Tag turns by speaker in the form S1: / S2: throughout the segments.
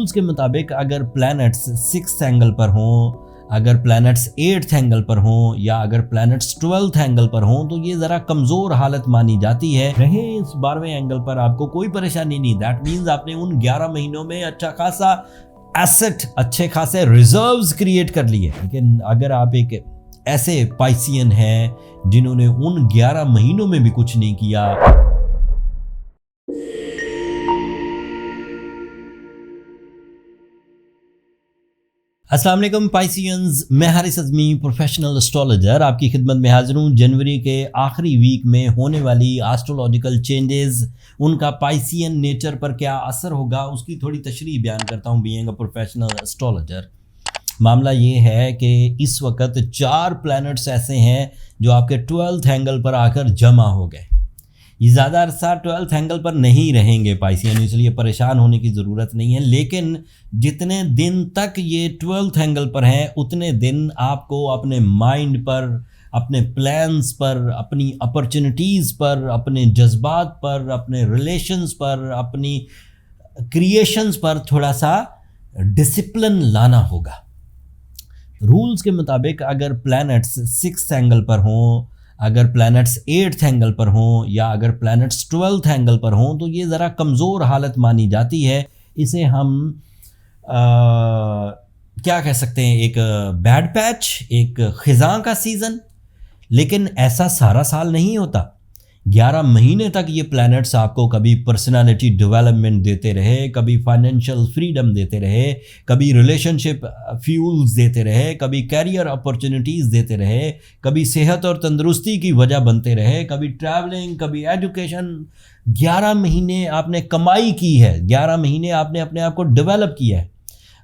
S1: Rules के मुताबिक अगर प्लैनेट्स 6th एंगल पर हों, अगर प्लैनेट्स 8th एंगल पर हों या अगर प्लैनेट्स 12th एंगल पर हों तो ये ज़रा कमज़ोर हालत मानी जाती है। रहे इस 12वें एंगल पर आपको कोई परेशानी नहीं। दैट मीन्स आपने उन 11 महीनों में अच्छा खासा एसेट, अच्छे खासे रिजर्व्स क्रिएट कर लिए। लेकिन अगर आप एक ऐसे पाइसियन हैं जिन्होंने उन 11 महीनों में भी कुछ नहीं किया, अस्सलाम वालेकुम पाइसियंस, मैं हारिस अज़मी प्रोफेशनल एस्ट्रोलॉजर आपकी खिदमत में हाजिर हूँ। जनवरी के आखिरी वीक में होने वाली एस्ट्रोलॉजिकल चेंजेस, उनका पाइसियन नेचर पर क्या असर होगा, उसकी थोड़ी तशरीह बयान करता हूँ बीइंग अ प्रोफेशनल एस्ट्रोलॉजर। मामला ये है कि इस वक्त 4 प्लैनेट्स ऐसे हैं जो आपके 12th एंगल पर आकर जमा हो गए। ये ज़्यादा अरसा 12th एंगल पर नहीं रहेंगे पाइसियन, इसलिए परेशान होने की ज़रूरत नहीं है। लेकिन जितने दिन तक ये 12th एंगल पर हैं उतने दिन आपको अपने माइंड पर, अपने प्लान्स पर, अपनी अपॉर्चुनिटीज़ पर, अपने जज्बात पर, अपने रिलेशंस पर, अपनी क्रिएशंस पर थोड़ा सा डिसिप्लिन लाना होगा। रूल्स के मुताबिक अगर प्लैनेट्स 6th एंगल पर हों, अगर प्लैनेट्स 8th एंगल पर हों या अगर प्लैनेट्स 12th एंगल पर हों तो ये ज़रा कमज़ोर हालत मानी जाती है। इसे हम क्या कह सकते हैं, एक बैड पैच, एक ख़िज़ां का सीज़न। लेकिन ऐसा सारा साल नहीं होता। 11 महीने तक ये प्लैनेट्स आपको कभी पर्सनालिटी डेवलपमेंट देते रहे, कभी फाइनेंशियल फ्रीडम देते रहे, कभी रिलेशनशिप फ्यूल्स देते रहे, कभी कैरियर अपॉर्चुनिटीज़ देते रहे, कभी सेहत और तंदुरुस्ती की वजह बनते रहे, कभी ट्रैवलिंग, कभी एजुकेशन। 11 महीने आपने कमाई की है, 11 महीने आपने अपने आप को डेवलप किया है।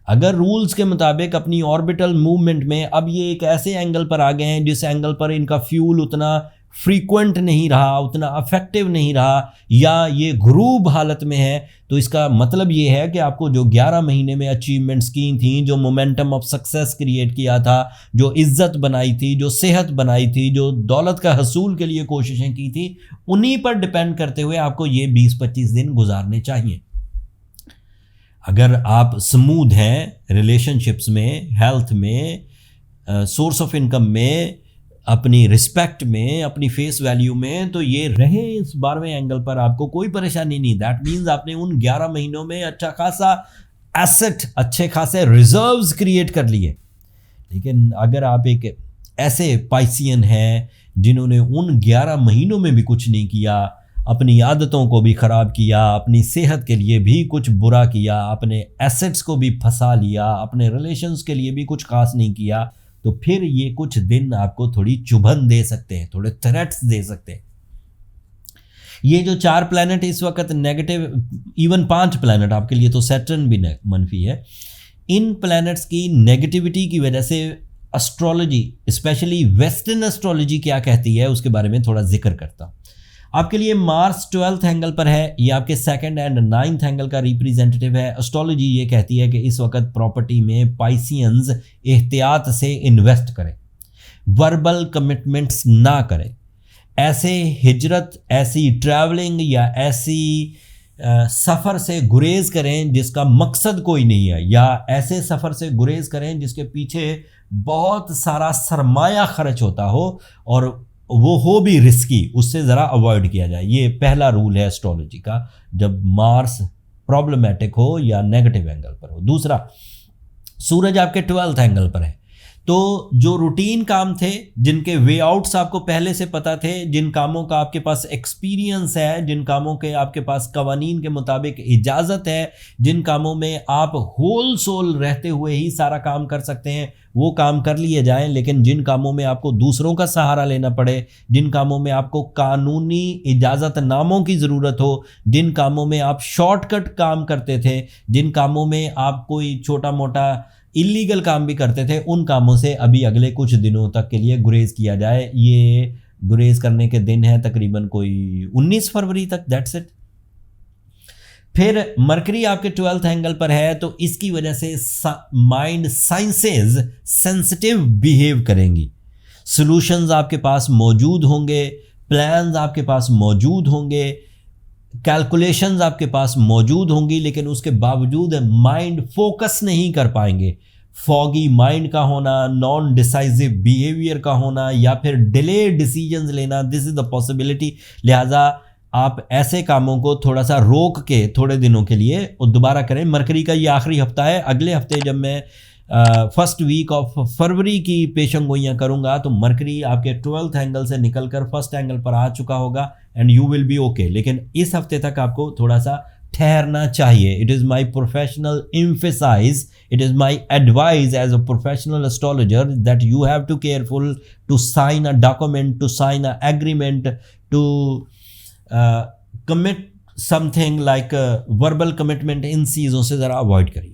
S1: अगर रूल्स के मुताबिक अपनी ऑर्बिटल मूवमेंट में अब ये एक ऐसे एंगल पर आ गए हैं जिस एंगल पर इनका फ्यूल उतना फ्रीक्वेंट नहीं रहा, उतना अफेक्टिव नहीं रहा, या ये गुरूब हालत में है, तो इसका मतलब ये है कि आपको जो 11 महीने में अचीवमेंट्स की थी, जो मोमेंटम ऑफ सक्सेस क्रिएट किया था, जो इज्जत बनाई थी, जो सेहत बनाई थी, जो दौलत का हसूल के लिए कोशिशें की थी, उन्हीं पर डिपेंड करते हुए आपको ये 20-25 दिन गुजारने चाहिए। अगर आप स्मूथ हैं रिलेशनशिप्स में, हेल्थ में, सोर्स ऑफ इनकम में, अपनी रिस्पेक्ट में, अपनी फेस वैल्यू में, तो ये रहे इस 12वें एंगल पर आपको कोई परेशानी नहीं। दैट मीन्स आपने उन 11 महीनों में अच्छा खासा एसेट, अच्छे खासे रिजर्व्स क्रिएट कर लिए। लेकिन अगर आप एक ऐसे पाइसियन हैं जिन्होंने उन 11 महीनों में भी कुछ नहीं किया, अपनी आदतों को भी ख़राब किया, अपनी सेहत के लिए भी कुछ बुरा किया, अपने एसेट्स को भी फंसा लिया, अपने रिलेशंस के लिए भी कुछ खास नहीं किया, तो फिर ये कुछ दिन आपको थोड़ी चुभन दे सकते हैं, थोड़े थ्रेट्स दे सकते हैं। ये जो 4 प्लैनेट इस वक्त नेगेटिव, इवन 5 प्लैनेट आपके लिए तो सैटर्न भी मनफी है, इन प्लैनेट्स की नेगेटिविटी की वजह से एस्ट्रोलॉजी, स्पेशली वेस्टर्न एस्ट्रोलॉजी क्या कहती है उसके बारे में थोड़ा जिक्र करता हूँ। आपके लिए मार्स 12th एंगल पर है, ये आपके 2nd एंड 9th एंगल का रिप्रेजेंटेटिव है। एस्ट्रोलॉजी ये कहती है कि इस वक्त प्रॉपर्टी में पाइसियंस एहतियात से इन्वेस्ट करें, वर्बल कमिटमेंट्स ना करें, ऐसे हिजरत, ऐसी ट्रैवलिंग या ऐसी सफ़र से गुरेज करें जिसका मकसद कोई नहीं है, या ऐसे सफ़र से गुरेज करें जिसके पीछे बहुत सारा सरमाया खर्च होता हो और वो हो भी रिस्की, उससे ज़रा अवॉइड किया जाए। ये पहला रूल है एस्ट्रोलॉजी का जब मार्स प्रॉब्लमेटिक हो या नेगेटिव एंगल पर हो। दूसरा, सूरज आपके 12th एंगल पर है, तो जो रूटीन काम थे, जिनके वे आउट्स आपको पहले से पता थे, जिन कामों का आपके पास एक्सपीरियंस है, जिन कामों के आपके पास कवानीन के मुताबिक इजाज़त है, जिन कामों में आप होल सोल रहते हुए ही सारा काम कर सकते हैं, वो काम कर लिए जाएं। लेकिन जिन कामों में आपको दूसरों का सहारा लेना पड़े, जिन कामों में आपको कानूनी इजाज़त नामों की ज़रूरत हो, जिन कामों में आप शॉर्टकट काम करते थे, जिन कामों में आप कोई छोटा मोटा इलीगल काम भी करते थे, उन कामों से अभी अगले कुछ दिनों तक के लिए गुरेज किया जाए। ये गुरेज करने के दिन है तकरीबन कोई 19 फरवरी तक, दैट्स इट। फिर मरकरी आपके 12th एंगल पर है, तो इसकी वजह से माइंड साइंसेस सेंसिटिव बिहेव करेंगी, सॉल्यूशंस आपके पास मौजूद होंगे, प्लान्स आपके पास मौजूद होंगे, कैलकुलेशंस आपके पास मौजूद होंगी, लेकिन उसके बावजूद माइंड फोकस नहीं कर पाएंगे। फॉगी माइंड का होना, नॉन डिसाइसिव बिहेवियर का होना, या फिर डिले डिसीजंस लेना, दिस इज द पॉसिबिलिटी। लिहाजा आप ऐसे कामों को थोड़ा सा रोक के थोड़े दिनों के लिए और दोबारा करें। मरकरी का ये आखिरी हफ्ता है। अगले हफ्ते जब मैं फर्स्ट वीक ऑफ फरवरी की पेशन गोइयाँ करूँगा तो मरकरी आपके 12th एंगल से निकलकर फर्स्ट एंगल पर आ चुका होगा and you will be okay. लेकिन इस हफ्ते तक आपको थोड़ा सा ठहरना चाहिए। It is my professional emphasise, it is my advice as a professional astrologer that you have to careful to sign a document, to sign a agreement, to commit something like verbal commitment. इन चीज़ों से ज़रा avoid करिए।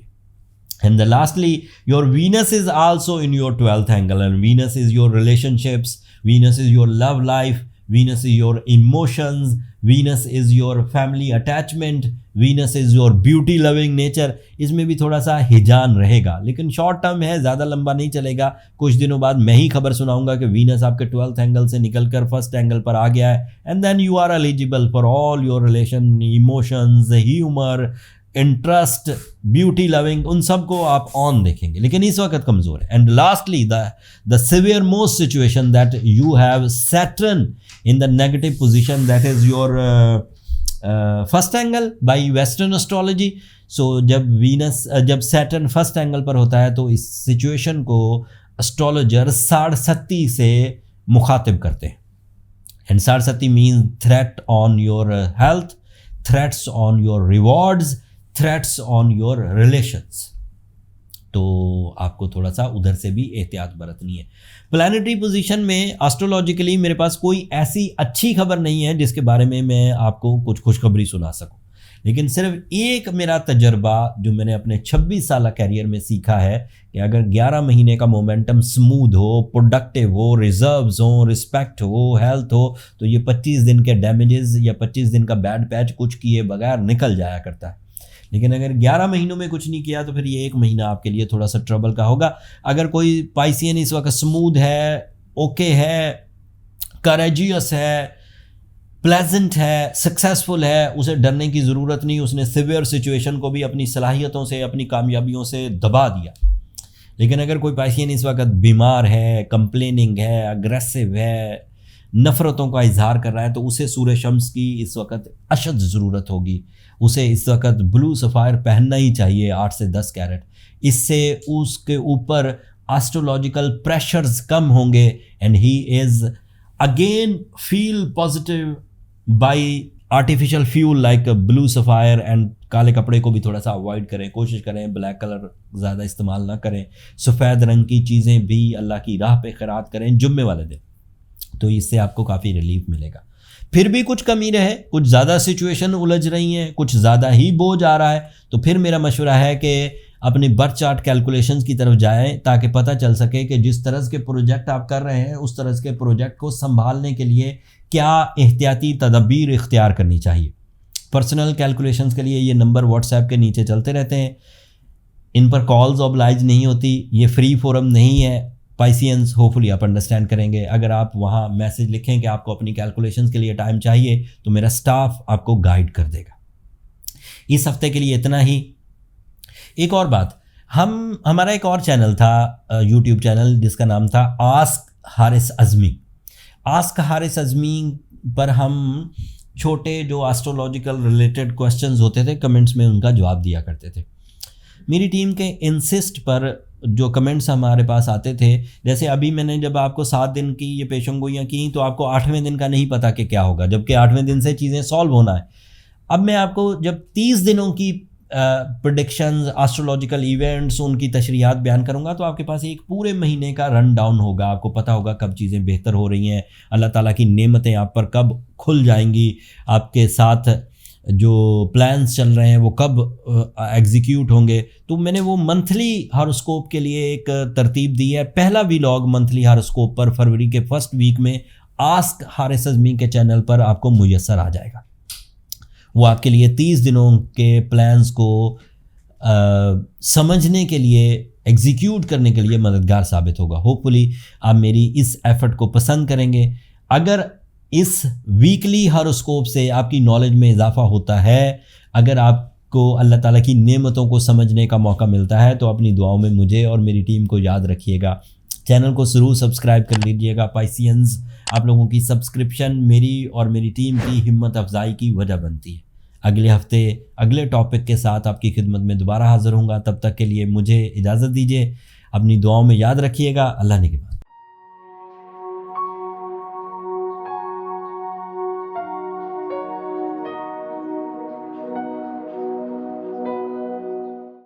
S1: And then lastly, your Venus is also in your 12th angle, and Venus is your relationships, Venus is your love life, Venus is your emotions, Venus is your family attachment, Venus is your beauty loving nature। इसमें भी थोड़ा सा हिजान रहेगा, लेकिन short term है, ज़्यादा लंबा नहीं चलेगा। कुछ दिनों बाद मैं ही खबर सुनाऊंगा कि Venus आपके 12th एंगल से निकलकर फर्स्ट एंगल पर आ गया है, and then you are eligible for all your relation, emotions, humour, interest, beauty loving, उन सब को आप ऑन देखेंगे, लेकिन इस वक्त कमज़ोर है। And lastly the severe most situation that you have Saturn in the negative position, that is your first angle by western astrology. So जब सैटर्न फर्स्ट एंगल पर होता है तो इस सिचुएशन को एस्ट्रोलॉजर साढ़सत्ती से मुखातिब करते हैं। And Sadesati means threat on your health, threats on your rewards, threats on your relations. तो आपको थोड़ा सा उधर से भी एहतियात बरतनी है। प्लैनेटरी पोजीशन में एस्ट्रोलॉजिकली मेरे पास कोई ऐसी अच्छी खबर नहीं है जिसके बारे में मैं आपको कुछ खुशखबरी सुना सकूं, लेकिन सिर्फ एक मेरा तजर्बा जो मैंने अपने 26 साल कैरियर में सीखा है कि अगर 11 महीने का मोमेंटम स्मूथ हो, प्रोडक्टिव हो, रिजर्व्स हो, रिस्पेक्ट हो, हेल्थ हो, तो ये 25 दिन के डैमेजेस या 25 दिन का बैड पैच कुछ किए बगैर निकल जाया करता है। लेकिन अगर 11 महीनों में कुछ नहीं किया तो फिर ये एक महीना आपके लिए थोड़ा सा ट्रबल का होगा। अगर कोई पाइसियन इस वक्त स्मूथ है, ओके है, करेजियस है, प्लेजेंट है, सक्सेसफुल है, उसे डरने की ज़रूरत नहीं। उसने सिवियर सिचुएशन को भी अपनी सलाहियतों से, अपनी कामयाबियों से दबा दिया। लेकिन अगर कोई पाइसियन इस वक्त बीमार है, कंप्लेनिंग है, अग्रेसिव है, नफ़रतों का इजहार कर रहा है, तो उसे सूरज शम्स की इस वक्त अशद ज़रूरत होगी। उसे इस वक्त ब्लू सफ़ायर पहनना ही चाहिए 8 से 10 कैरेट। इससे उसके ऊपर एस्ट्रोलॉजिकल प्रेशर्स कम होंगे and he is again feel positive bye artificial fuel like blue sapphire. And काले कपड़े को भी थोड़ा सा अवॉइड करें, कोशिश करें ब्लैक कलर ज़्यादा इस्तेमाल ना करें। सफ़ेद रंग की चीज़ें भी अल्लाह की राह पे खैरात करें जुम्मे वाले दिन, तो इससे आपको काफ़ी रिलीफ मिलेगा। फिर भी कुछ कमी रहे, कुछ ज़्यादा सिचुएशन उलझ रही हैं, कुछ ज़्यादा ही बोझ आ रहा है, तो फिर मेरा मशवरा है कि अपने बर्थ चार्ट कैलकुलेशंस की तरफ जाएं ताकि पता चल सके कि जिस तरह के प्रोजेक्ट आप कर रहे हैं उस तरह के प्रोजेक्ट को संभालने के लिए क्या एहतियाती तदबीर इख्तियार करनी चाहिए। पर्सनल कैलकुलेशंस के लिए ये नंबर व्हाट्सएप के नीचे चलते रहते हैं, इन पर कॉल्स ऑब्लाइज नहीं होती, ये फ्री फोरम नहीं है। पाइसियंस होपफुली आप अंडरस्टैंड करेंगे। अगर आप वहाँ मैसेज लिखें कि आपको अपनी कैलकुलेशंस के लिए टाइम चाहिए तो मेरा स्टाफ आपको गाइड कर देगा। इस हफ्ते के लिए इतना ही। एक और बात, हमारा एक और चैनल था, यूट्यूब चैनल, जिसका नाम था आस्क हारिस अज़मी। आस्क हारिस अज़मी पर हम छोटे जो एस्ट्रोलॉजिकल रिलेटेड क्वेश्चंस होते थे कमेंट्स में उनका जवाब दिया करते थे। मेरी टीम के इंसिस्ट पर जो कमेंट्स हमारे पास आते थे, जैसे अभी मैंने जब आपको 7 दिन की ये पेशंगोइयाँ की तो आपको 8वें दिन का नहीं पता कि क्या होगा, जबकि 8वें दिन से चीज़ें सॉल्व होना है। अब मैं आपको जब 30 दिनों की प्रेडिक्शंस, एस्ट्रोलॉजिकल इवेंट्स, उनकी तशरीहात बयान करूंगा तो आपके पास एक पूरे महीने का रन डाउन होगा। आपको पता होगा कब चीज़ें बेहतर हो रही हैं, अल्लाह ताला की नेमतें आप पर कब खुल जाएंगी, आपके साथ जो प्लान्स चल रहे हैं वो कब एग्जीक्यूट होंगे। तो मैंने वो मंथली हॉरोस्कोप के लिए एक तरतीब दी है। पहला व्लॉग मंथली हॉरोस्कोप पर फरवरी के फर्स्ट वीक में आस्क हारिस अज़मी के चैनल पर आपको मुयस्सर आ जाएगा। वो आपके लिए 30 दिनों के प्लान्स को समझने के लिए, एग्जीक्यूट करने के लिए मददगार साबित होगा। होपफुली आप मेरी इस एफर्ट को पसंद करेंगे। अगर इस वीकली हॉरोस्कोप से आपकी नॉलेज में इजाफा होता है। अगर आपको अल्लाह ताला की नेमतों को समझने का मौका मिलता है तो अपनी दुआओं में मुझे और मेरी टीम को याद रखिएगा। चैनल को ज़रूर सब्सक्राइब कर लीजिएगा पाइसियंस। आप लोगों की सब्सक्रिप्शन मेरी और मेरी टीम की हिम्मत अफजाई की वजह बनती है। अगले हफ्ते अगले टॉपिक के साथ आपकी खिदमत में दोबारा हाज़िर होऊंगा। तब तक के लिए मुझे इजाज़त दीजिए। अपनी दुआओं में याद रखिएगा। अल्लाह ने के बाद।